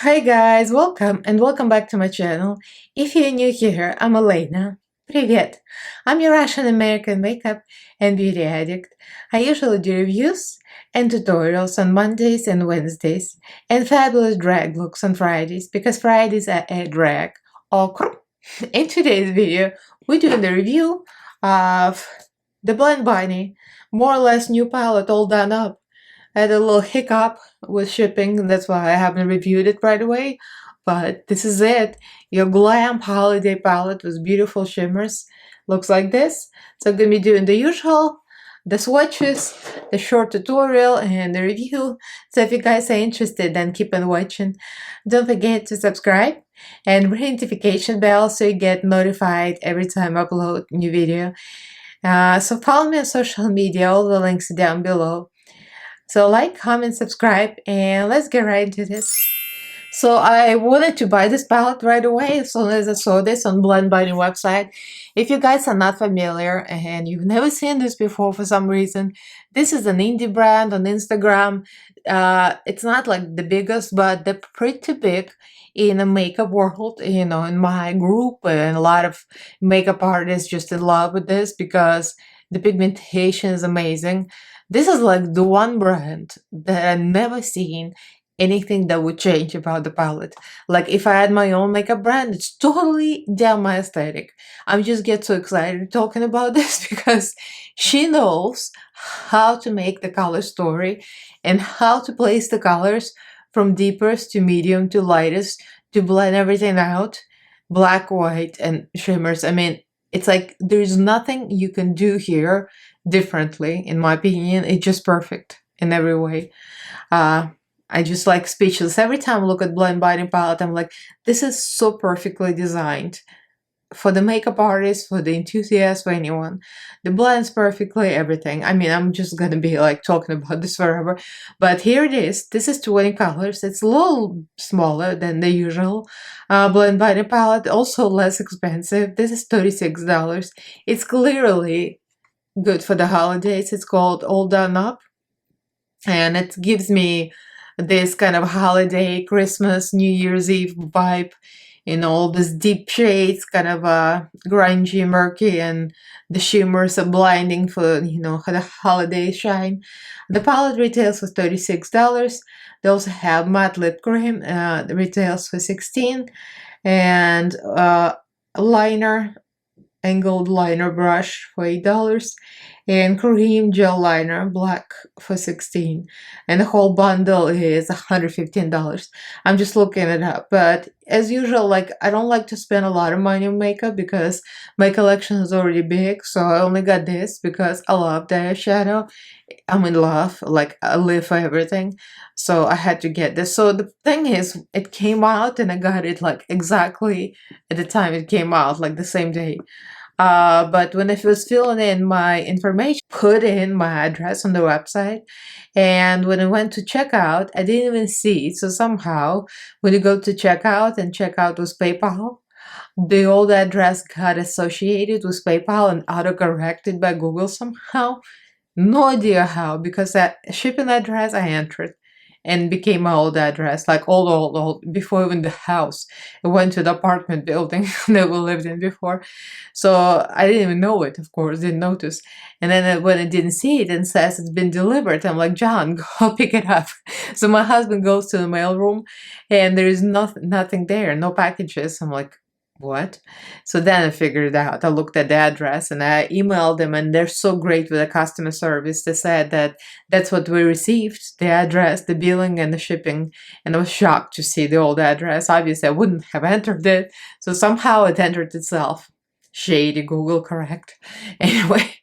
Hi guys, welcome back to my channel. If you're new here, I'm Elaina. Привет! I'm your Russian American makeup and beauty addict. I usually do reviews and tutorials on Mondays and Wednesdays and fabulous drag looks on Fridays because Fridays are a drag. Okr. In today's video, we're doing the review of the Blend Bunny, more or less new palette all done up. I had a little hiccup with shipping, that's why I haven't reviewed it right away. But this is it. Your Glam holiday palette with beautiful shimmers. Looks like this. So I'm going to be doing the usual, the swatches, the short tutorial, and the review. So if you guys are interested, then keep on watching. Don't forget to subscribe and ring notification bell so you get notified every time I upload new video. So follow me on social media, all the links are down below. So like, comment, subscribe, and let's get right into this. So I wanted to buy this palette right away as soon as I saw this on Blend Bunny website. If you guys are not familiar and you've never seen this before for some reason, this is an indie brand on Instagram. It's not like the biggest, but they're pretty big in the makeup world, in my group, and a lot of makeup artists just in love with this because the pigmentation is amazing. This is like the one brand that I've never seen anything that would change about the palette. Like if I had my own makeup brand, it's totally down my aesthetic. I just get so excited talking about this because she knows how to make the color story and how to place the colors from deepest to medium to lightest to blend everything out. Black, white, and shimmers. I mean, it's like there's nothing you can do here differently, in my opinion. It's just perfect in every way. I just like speechless. Every time I look at Blend Bunny palette, I'm like, this is so perfectly designed for the makeup artist, for the enthusiast, for anyone. The blends perfectly, everything. I mean, I'm just gonna be like talking about this forever. But here it is. This is 20 colors. It's a little smaller than the usual Blend Bunny palette. Also less expensive. This is $36. It's clearly good for the holidays. It's called All Done Up, and it gives me this kind of holiday, Christmas, New Year's Eve vibe in all these deep shades, kind of grungy, murky, and the shimmers are blinding for the holiday shine. The palette retails for $36. They also have matte lip cream, the retails for $16, and liner, angled liner brush for $8, and cream gel liner black for $16, and the whole bundle is $115. I'm just looking it up, but as usual, like, I don't like to spend a lot of money on makeup because my collection is already big, so I only got this because I love the eyeshadow. I'm in love, like I live for everything, so I had to get this. So the thing is, it came out and I got it like exactly at the time it came out, like the same day. But when I was filling in my information, put in my address on the website, and when I went to checkout, I didn't even see it. So somehow, when you go to checkout and checkout with PayPal, the old address got associated with PayPal and auto-corrected by Google somehow. No idea how, because that shipping address I entered and became my old address, like old, before even the house. It went to the apartment building that we lived in before. So I didn't even know it, of course, didn't notice. And then when I didn't see it and says it's been delivered, I'm like, John, go pick it up. So my husband goes to the mail room and there is nothing there, no packages. I'm like, what? So then I figured it out. I looked at the address and I emailed them, and they're so great with the customer service. They said that that's what we received, the address, the billing, and the shipping. And I was shocked to see the old address. Obviously, I wouldn't have entered it. So somehow it entered itself. Shady Google, correct? Anyway,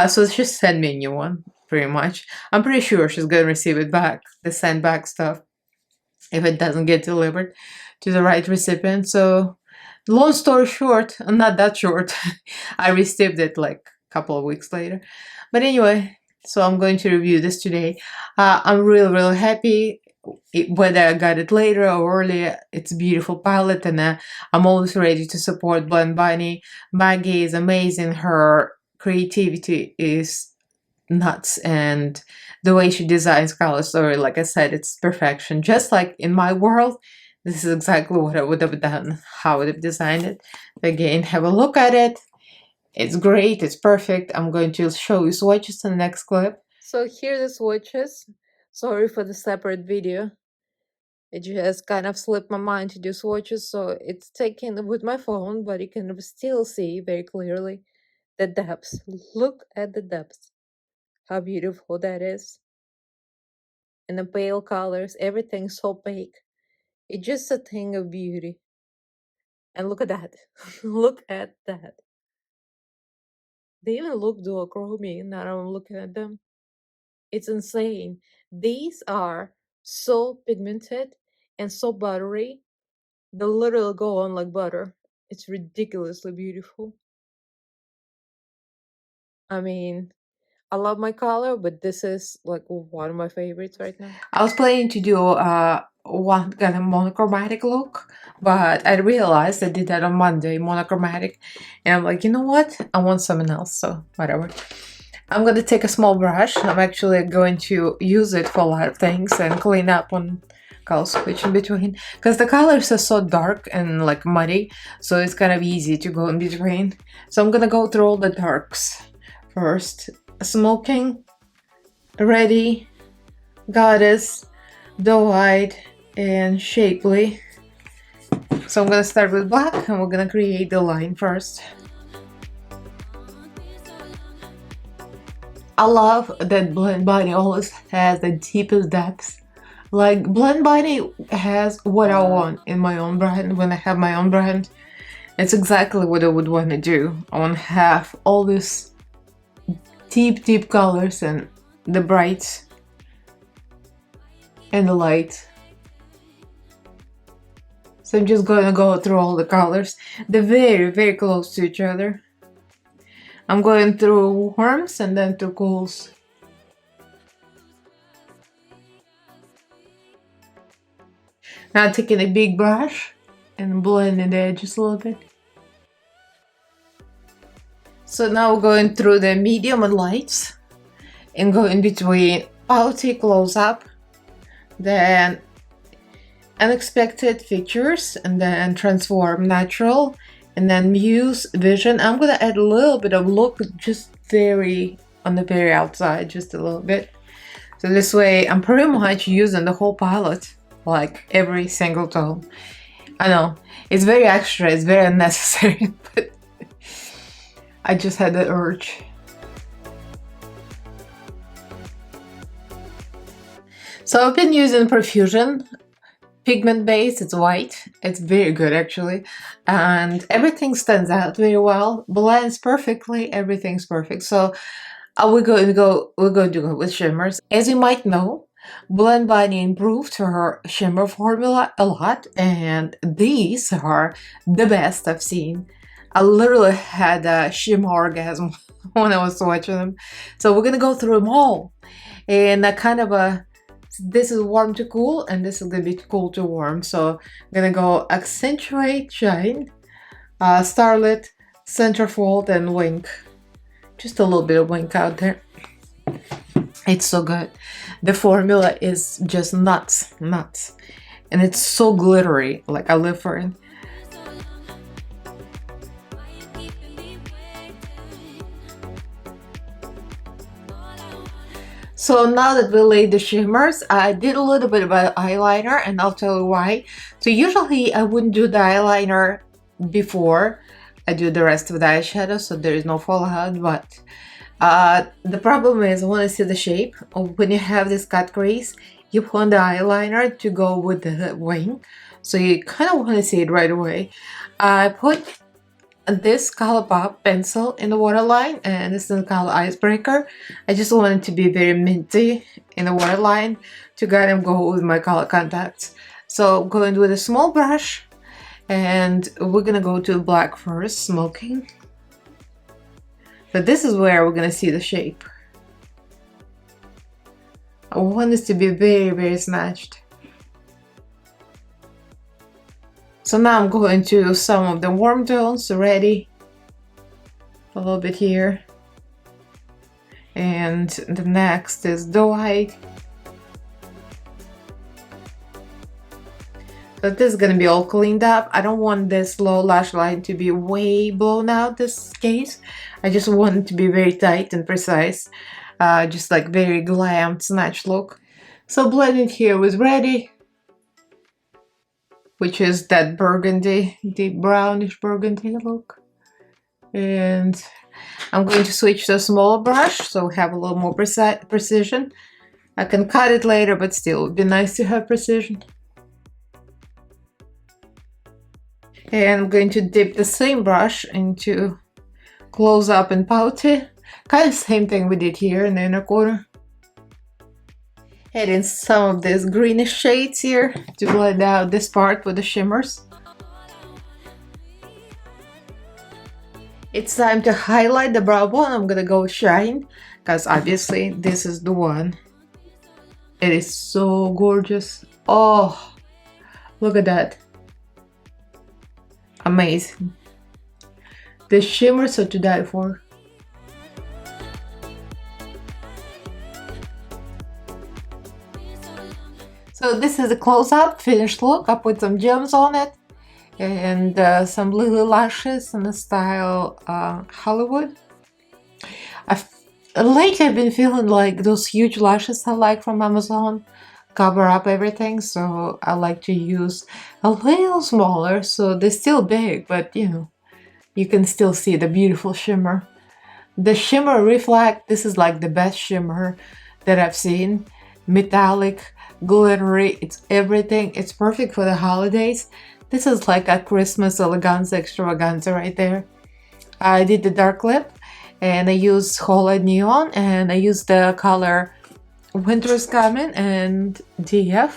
so she sent me a new one, pretty much. I'm pretty sure she's going to receive it back, the send back stuff, if it doesn't get delivered to the right recipient. So long story short, not that short, I received it like a couple of weeks later. But anyway, so I'm going to review this today. I'm really happy. Whether I got it later or earlier, it's a beautiful palette, and I'm always ready to support Blend Bunny. Maggie is amazing. Her creativity is nuts, and the way she designs color story, like I said, it's perfection. Just like in my world, This is exactly what I would have done, how I would have designed it. Again, have a look at it. It's great, it's perfect. I'm going to show you swatches in the next clip. So here are the swatches. Sorry for the separate video. It just kind of slipped my mind to do swatches, so it's taken with my phone, but you can still see very clearly the depths. Look at the depths. How beautiful that is. And the pale colors, everything's so opaque. It's just a thing of beauty. And look at that. Look at that. They even look duochromy now that I'm looking at them. It's insane. These are so pigmented and so buttery. They literally go on like butter. It's ridiculously beautiful. I mean, I love my color, but this is like one of my favorites right now. I was planning to do one kind of monochromatic look, but I realized I did that on Monday, monochromatic, and I'm like, you know what? I want something else, so whatever. I'm going to take a small brush. I'm actually going to use it for a lot of things and clean up on color switch in between, because the colors are so dark and like muddy, so it's kind of easy to go in between. So I'm gonna go through all the darks first. Smoking, Ready, Goddess, Doe-eyed, and Shapely. So I'm gonna start with black and we're gonna create the line first. I love that Blend Body always has the deepest depths. Like, Blend Body has what I want in my own brand. When I have my own brand, it's exactly what I would want to do. I want to have all these deep colors and the brights and the light. So I'm just going to go through all the colors. They're very close to each other. I'm going through warms and then through cools. Now taking a big brush and blending the edges a little bit. So now we're going through the medium and lights and go in between Outy, Close Up, then Unexpected Features, and then Transform, Natural, and then Muse, Vision. I'm gonna add a little bit of look, just on the very outside, just a little bit. So this way I'm pretty much using the whole palette, like every single tone. I know, it's very extra, it's very unnecessary, but I just had the urge. So I've been using Profusion pigment base. It's white. It's very good actually, and everything stands out very well, blends perfectly, everything's perfect. So we're going to go with shimmers. As you might know, Blend Body improved her shimmer formula a lot, and these are the best I've seen. I literally had a shimmer orgasm when I was watching them. So we're gonna go through them all, and this is warm to cool, and this is gonna be cool to warm. So I'm gonna go Accentuate, Shine, Starlit, Centerfold, and Wink. Just a little bit of wink out there. It's so good. The formula is just nuts. And it's so glittery, like I live for it. So now that we laid the shimmers, I did a little bit of an eyeliner, and I'll tell you why. So usually I wouldn't do the eyeliner before I do the rest of the eyeshadow, so there is no fallout, but the problem is I want to see the shape. When you have this cut crease, you want the eyeliner to go with the wing, so you kind of want to see it right away. I put this Colourpop pencil in the waterline, and this is the color Icebreaker. I just want it to be very minty in the waterline to kind of go with my color contacts. So I'm going with a small brush, and we're gonna go to black first, Smoking. So this is where we're gonna see the shape. I want this to be very snatched. So now I'm going to some of the warm tones, Ready, a little bit here, and the next is Doe-eyed. But this is gonna be all cleaned up. I don't want this low lash line to be way blown out this case. I just want it to be very tight and precise. Just like very glam snatch look. So blending here was ready, which is that burgundy, deep brownish burgundy look. And I'm going to switch to a smaller brush so we have a little more precision. I can cut it later, but still, it would be nice to have precision. And I'm going to dip the same brush into close up and pouty. Kind of same thing we did here in the inner corner. Adding some of these greenish shades here to blend out this part with the shimmers. It's time to highlight the brow bone. I'm gonna go shine, because obviously this is the one. It is so gorgeous. Oh, look at that. Amazing. The shimmers are to die for. So this is a close-up, finished look. I put some gems on it and some lily lashes in the style Hollywood. Lately I've been feeling like those huge lashes I like from Amazon cover up everything, so I like to use a little smaller, so they're still big, but you know, you can still see the beautiful shimmer. The shimmer reflect, this is like the best shimmer that I've seen. Metallic, glittery, it's everything. It's perfect for the holidays. This is like a Christmas eleganza extravaganza right there. I did the dark lip and I used Whole Neon and I used the color Winter's Coming and DF.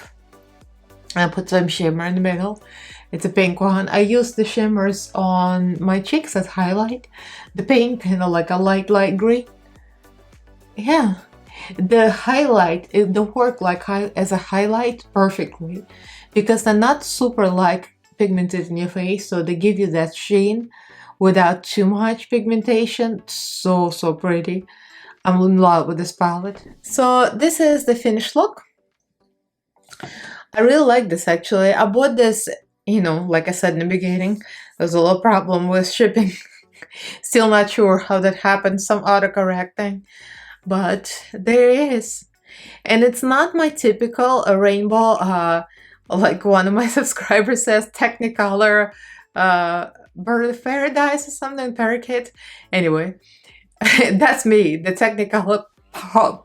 I put some shimmer in the middle. It's a pink one. I used the shimmers on my cheeks as highlight. The pink, you know, like a light green. Yeah. The highlight, the work like as a highlight perfectly, because they're not super like pigmented in your face, so they give you that sheen without too much pigmentation. So pretty. I'm in love with this palette. So this is the finished look. I really like this actually. I bought this, you know, like I said in the beginning, there's a little problem with shipping. Still not sure how that happened, some autocorrecting. But there it is. And it's not my typical rainbow, like one of my subscribers says, Technicolor bird of paradise or something, parakeet. Anyway, that's me, the Technicolor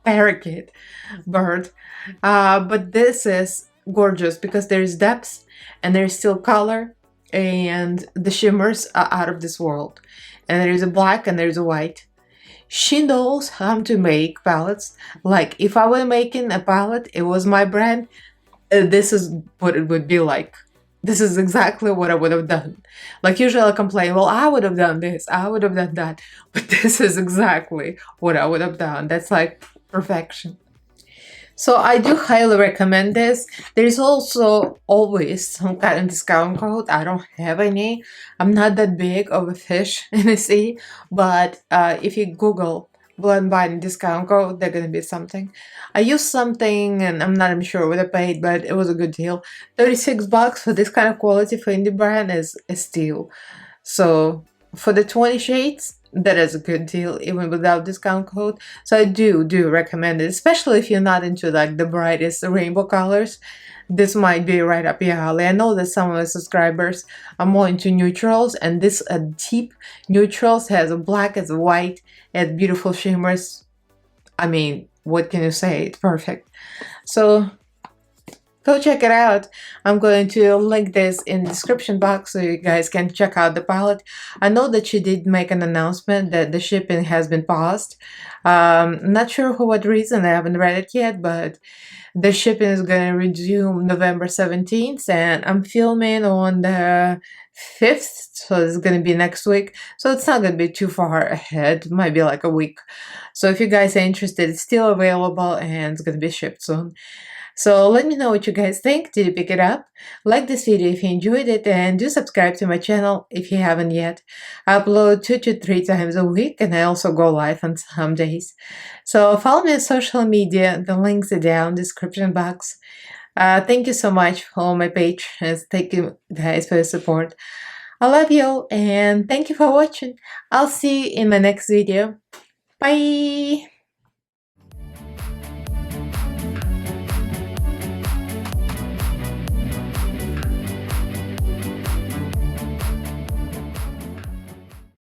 parakeet bird. But this is gorgeous because there's depth and there's still color and the shimmers are out of this world. And there's a black and there's a white. She knows how to make palettes. Like if I were making a palette, it was my brand, this is what it would be like. This is exactly what I would have done. Like usually I complain, well, I would have done this, I would have done that. But this is exactly what I would have done. That's like perfection. So I do highly recommend this. There's also always some kind of discount code. I don't have any. I'm not that big of a fish in the sea, but if you Google Blend Biden discount code, there's gonna be something. I used something and I'm not even sure what I paid, but it was a good deal. 36 bucks for this kind of quality for indie brand is a steal. So for the 20 shades, that is a good deal even without discount code. So I do recommend it, especially if you're not into like the brightest rainbow colors. This might be right up your alley. I know that some of the subscribers are more into neutrals, and this deep neutrals has a black, has a white, has beautiful shimmers. I mean, what can you say? It's perfect. So go check it out. I'm going to link this in the description box so you guys can check out the palette. I know that she did make an announcement that the shipping has been paused. Not sure for what reason, I haven't read it yet, but the shipping is going to resume November 17th, and I'm filming on the 5th, so it's going to be next week. So it's not going to be too far ahead, it might be like a week. So if you guys are interested, it's still available and it's going to be shipped soon. So let me know what you guys think. Did you pick it up? Like this video if you enjoyed it, and do subscribe to my channel if you haven't yet. I upload 2 to 3 times a week, and I also go live on some days. So follow me on social media. The links are down in the description box. Thank you so much for all my patrons. Thank you guys for your support. I love you all and thank you for watching. I'll see you in my next video. Bye!